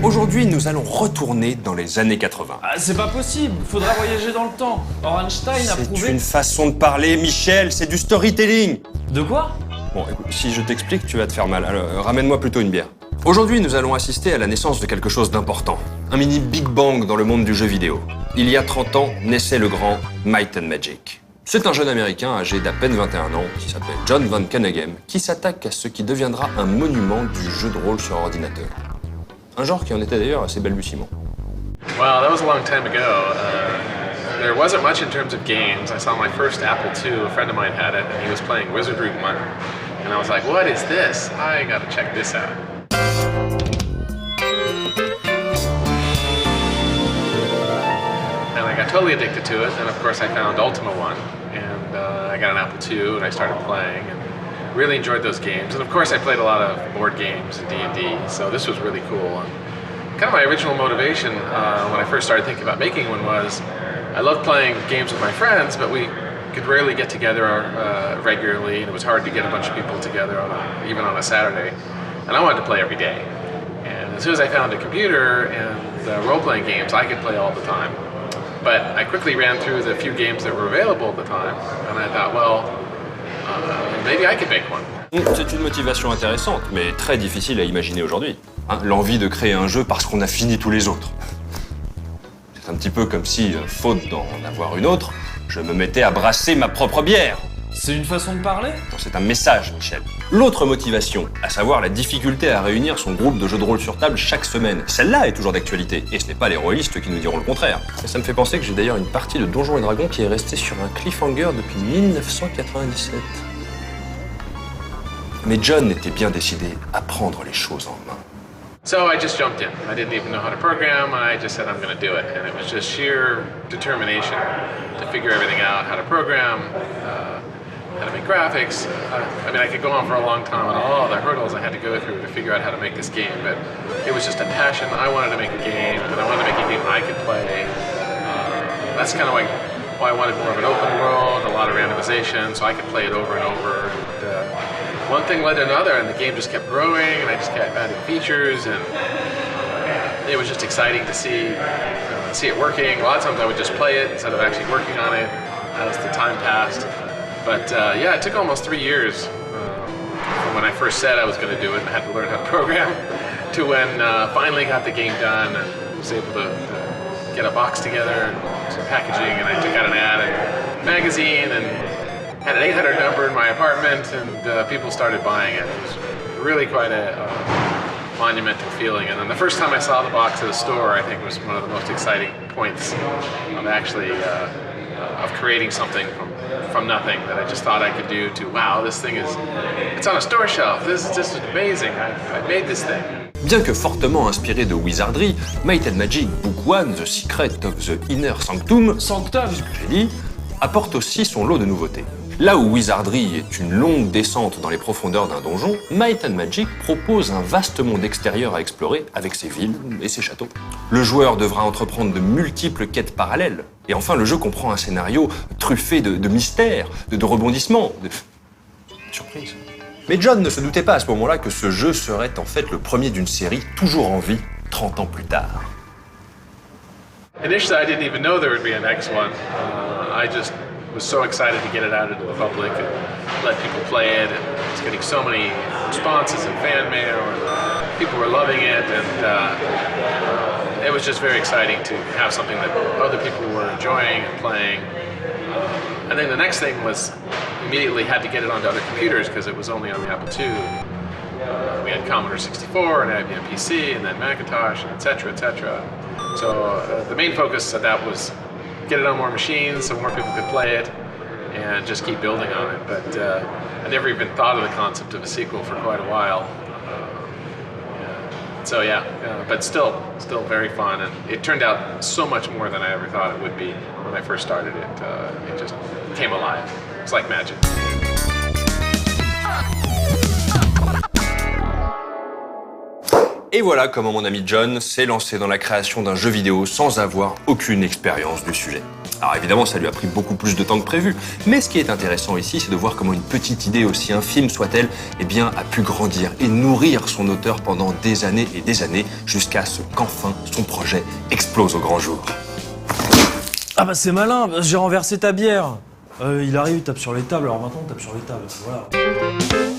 Aujourd'hui, nous allons retourner dans les années 80. Ah, c'est pas possible, faudra voyager dans le temps. Or Einstein a prouvé... C'est une façon de parler, Michel, c'est du storytelling. De quoi? Bon, écoute, si je t'explique, tu vas te faire mal. Alors, ramène-moi plutôt une bière. Aujourd'hui, nous allons assister à la naissance de quelque chose d'important. Un mini Big Bang dans le monde du jeu vidéo. Il y a 30 ans, naissait le grand Might and Magic. C'est un jeune Américain âgé d'à peine 21 ans, qui s'appelle John Van Caneghem, qui s'attaque à ce qui deviendra un monument du jeu de rôle sur ordinateur. Un genre qui en était d'ailleurs assez balbutiement. Well, that was a long time ago. There wasn't much in terms of games. I saw my first Apple II, a friend of mine had it, and he was playing Wizardry 1. And I was like, what is this? I gotta check this out. And I got totally addicted to it, and of course I found Ultima 1, and I got an Apple II, and I started playing, and really enjoyed those games. And of course I played a lot of board games and D&D, so this was really cool. And kind of my original motivation when I first started thinking about making one was I loved playing games with my friends, but we could rarely get together regularly, and it was hard to get a bunch of people together even on a Saturday. And I wanted to play every day. And as soon as I found a computer and role-playing games, I could play all the time. But I quickly ran through the few games that were available at the time, and I thought, well, maybe I could make one. C'est une motivation intéressante, mais très difficile à imaginer aujourd'hui. Hein, l'envie de créer un jeu parce qu'on a fini tous les autres. C'est un petit peu comme si, faute d'en avoir une autre, je me mettais à brasser ma propre bière. C'est une façon de parler? Non, c'est un message, Michel. L'autre motivation, à savoir la difficulté à réunir son groupe de jeux de rôle sur table chaque semaine, celle-là est toujours d'actualité. Et ce n'est pas les rôlistes qui nous diront le contraire. Et ça me fait penser que j'ai d'ailleurs une partie de Donjons et Dragons qui est restée sur un cliffhanger depuis 1997. Mais John était bien décidé à prendre les choses en main. So I just jumped in. I didn't even know how to program. I just said I'm going to do it. And it was just sheer determination to figure everything out, how to program, how to make graphics. I mean, I could go on for a long time on all the hurdles I had to go through to figure out how to make this game, but it was just a passion. I wanted to make a game, and I wanted to make a game I could play. That's kind of like why I wanted more of an open world, a lot of randomization, so I could play it over and over. And, one thing led to another, and the game just kept growing, and I just kept adding features, and it was just exciting to see it working. A lot of times I would just play it instead of actually working on it as the time passed. But yeah, it took almost 3 years from when I first said I was going to do it and had to learn how to program to when finally got the game done and was able to get a box together and some packaging, and I took out an ad in a magazine and had an 800 number in my apartment, and people started buying it. It was really quite a monumental feeling. And then the first time I saw the box at a store, I think was one of the most exciting points of actually of creating something from nothing that I just thought I could do to, wow, this thing is, it's on a store shelf. This is amazing. I made this thing. Bien que fortement inspiré de Wizardry, Might and Magic Book 1, The Secret of the Inner Sanctum, Sanctum, ce que j'ai dit, apporte aussi son lot de nouveautés. Là où Wizardry est une longue descente dans les profondeurs d'un donjon, Might and Magic propose un vaste monde extérieur à explorer avec ses villes et ses châteaux. Le joueur devra entreprendre de multiples quêtes parallèles. Et enfin, le jeu comprend un scénario truffé de mystères, de rebondissements, de surprises. Mais John ne se doutait pas à ce moment-là que ce jeu serait en fait le premier d'une série toujours en vie 30 ans plus tard. Initially, I didn't even know there would be an X1. I just was so excited to get it out into the public and let people play it. And it's getting so many responses and fan mail, and people were loving it, and it was just very exciting to have something that other people were enjoying and playing. And then the next thing was immediately had to get it onto other computers because it was only on the Apple II. We at Commodore 64 and IBM PC and then Macintosh, etc., etc. So the main focus of that was get it on more machines so more people could play it and just keep building on it. But I never even thought of the concept of a sequel for quite a while. So but still very fun, and it turned out so much more than I ever thought it would be when I first started it. It just came alive. It's like magic. Et voilà comment mon ami John s'est lancé dans la création d'un jeu vidéo sans avoir aucune expérience du sujet. Alors évidemment, ça lui a pris beaucoup plus de temps que prévu, mais ce qui est intéressant ici, c'est de voir comment une petite idée, aussi infime soit-elle, a pu grandir et nourrir son auteur pendant des années et des années, jusqu'à ce qu'enfin son projet explose au grand jour. Ah bah c'est malin, j'ai renversé ta bière. Il arrive, il tape sur les tables, alors maintenant on tape sur les tables, voilà.